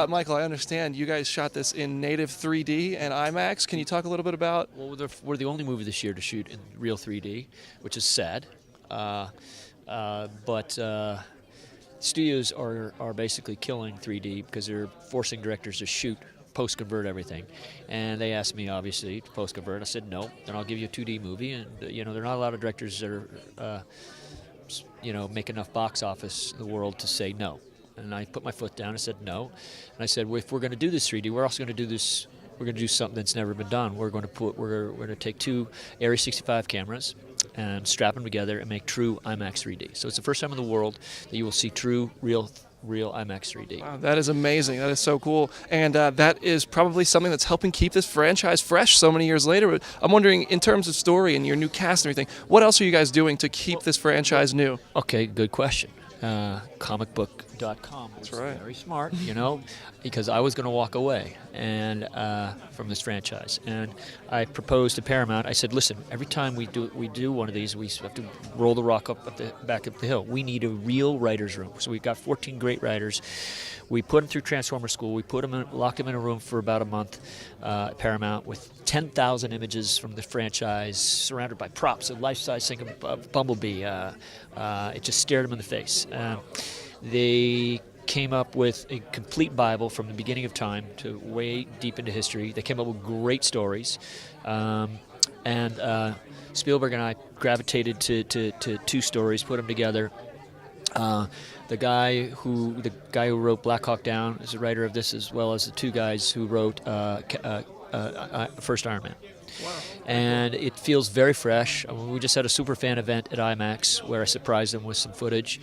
Michael, I understand you guys shot this in native 3D and IMAX. Can you talk a little bit about? Well, we're the only movie this year to shoot in real 3D, which is sad. But studios are basically killing 3D because they're forcing directors to shoot, post-convert everything. And they asked me, obviously, to post-convert. I said, no, then I'll give you a 2D movie. And, there are not a lot of directors that are, make enough box office in the world to say no. And I put my foot down and said no. And I said, well, if we're going to do this 3D, we're also going to do this. We're going to do something that's never been done. We're going to take 2 Area 65 cameras and strap them together and make true IMAX 3D. So it's the first time in the world that you will see true, real IMAX 3D. Wow, that is amazing. That is so cool. And that is probably something that's helping keep this franchise fresh so many years later. I'm wondering, in terms of story and your new cast and everything, what else are you guys doing to keep this franchise new? Okay, good question. Comicbook.com was very smart, because I was going to walk away from this franchise. And I proposed to Paramount, I said, listen, every time we do one of these, we have to roll the rock back up the hill. We need a real writer's room. So we've got 14 great writers. We put them through Transformer School. We locked them in a room for about a month at Paramount with 10,000 images from the franchise, surrounded by props, a life-size thing of Bumblebee. It just stared them in the face. They came up with a complete Bible from the beginning of time to way deep into history. They came up with great stories. And Spielberg and I gravitated to 2 stories, put them together. The guy who wrote Black Hawk Down is a writer of this, as well as the 2 guys who wrote First Iron Man. Wow. And it feels very fresh. We just had a super fan event at IMAX where I surprised them with some footage.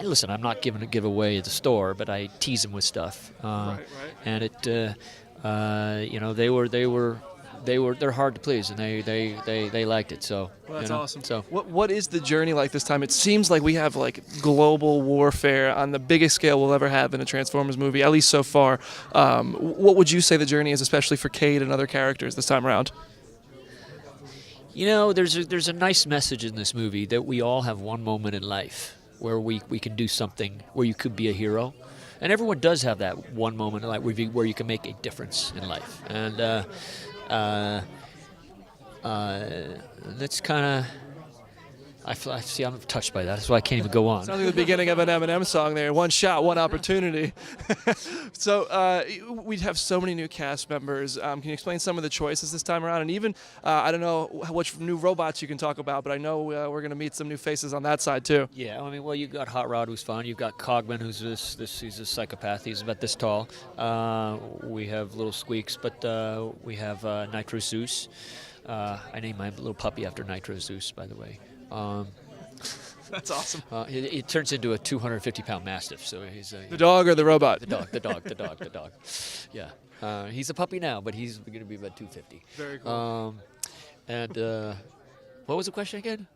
Listen, I'm not giving a giveaway at the store, but I tease them with stuff. And it, they're hard to please, and they liked it. So that's awesome. So what is the journey like this time? It seems like we have global warfare on the biggest scale we'll ever have in a Transformers movie, at least so far. What would you say the journey is, especially for Cade and other characters this time around? There's a nice message in this movie that we all have one moment in life where we can do something, where you could be a hero. And everyone does have that one moment in life where you can make a difference in life. And that's kind of, I'm touched by that. That's why I can't even go on. Sounds like the beginning of an Eminem song there. One shot, one opportunity. So we have so many new cast members. Can you explain some of the choices this time around? And even, I don't know which new robots you can talk about, but I know we're going to meet some new faces on that side too. Yeah, you've got Hot Rod, who's fun. You've got Cogman, who's he's a psychopath. He's about this tall. We have Little Squeaks, but we have Nitro Zeus. I named my little puppy after Nitro Zeus, by the way. That's awesome. It turns into a 250-pound mastiff. So he's the dog or the robot? The dog. Yeah. He's a puppy now, but he's going to be about 250. Very cool. What was the question again?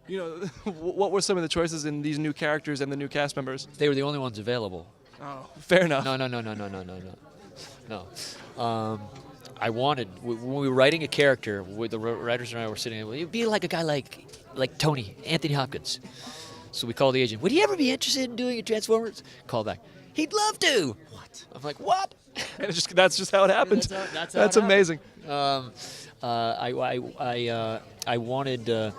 What were some of the choices in these new characters and the new cast members? They were the only ones available. Oh, fair enough. No. I wanted, when we were writing a character, the writers and I were sitting there, it'd be like a guy like Tony, Anthony Hopkins. So we called the agent, would he ever be interested in doing a Transformers? Call back, he'd love to. What? I'm like, what? And that's just how it happened. That's amazing. I wanted a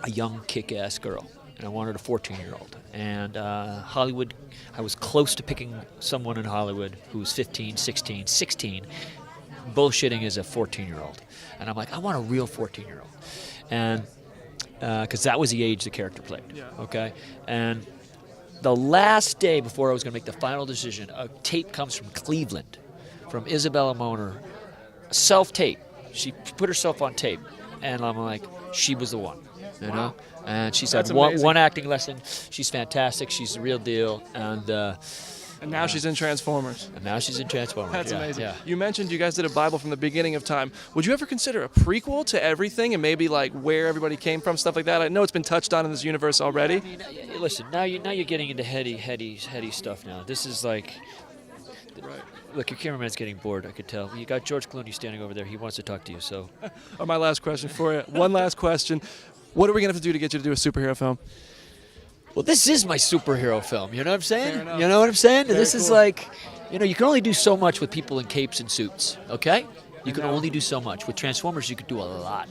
young kick-ass girl, and I wanted a 14-year-old. And Hollywood, I was close to picking someone in Hollywood who was 15, 16, 16, bullshitting as a 14-year-old. And I'm like, I want a real 14-year-old. And because that was the age the character played. Yeah. Okay? And the last day before I was going to make the final decision, a tape comes from Cleveland, from Isabella Moner, self-tape. She put herself on tape. And I'm like, she was the one. Wow. And she's had one acting lesson. She's fantastic. She's the real deal. And now she's in Transformers. That's amazing. Yeah. You mentioned you guys did a Bible from the beginning of time. Would you ever consider a prequel to everything and maybe where everybody came from, stuff like that? I know it's been touched on in this universe already. Listen, now you're getting into heady stuff now. This is like... Right. Look, your cameraman's getting bored, I could tell. You got George Clooney standing over there. He wants to talk to you, so... My last question for you. One last question. What are we going to have to do to get you to do a superhero film? Well, this is my superhero film. You know what I'm saying? Fair enough. You know what I'm saying? Very This cool. is like, You know, you can only do so much with people in capes and suits. Okay, you can only do so much. With Transformers, you could do a lot.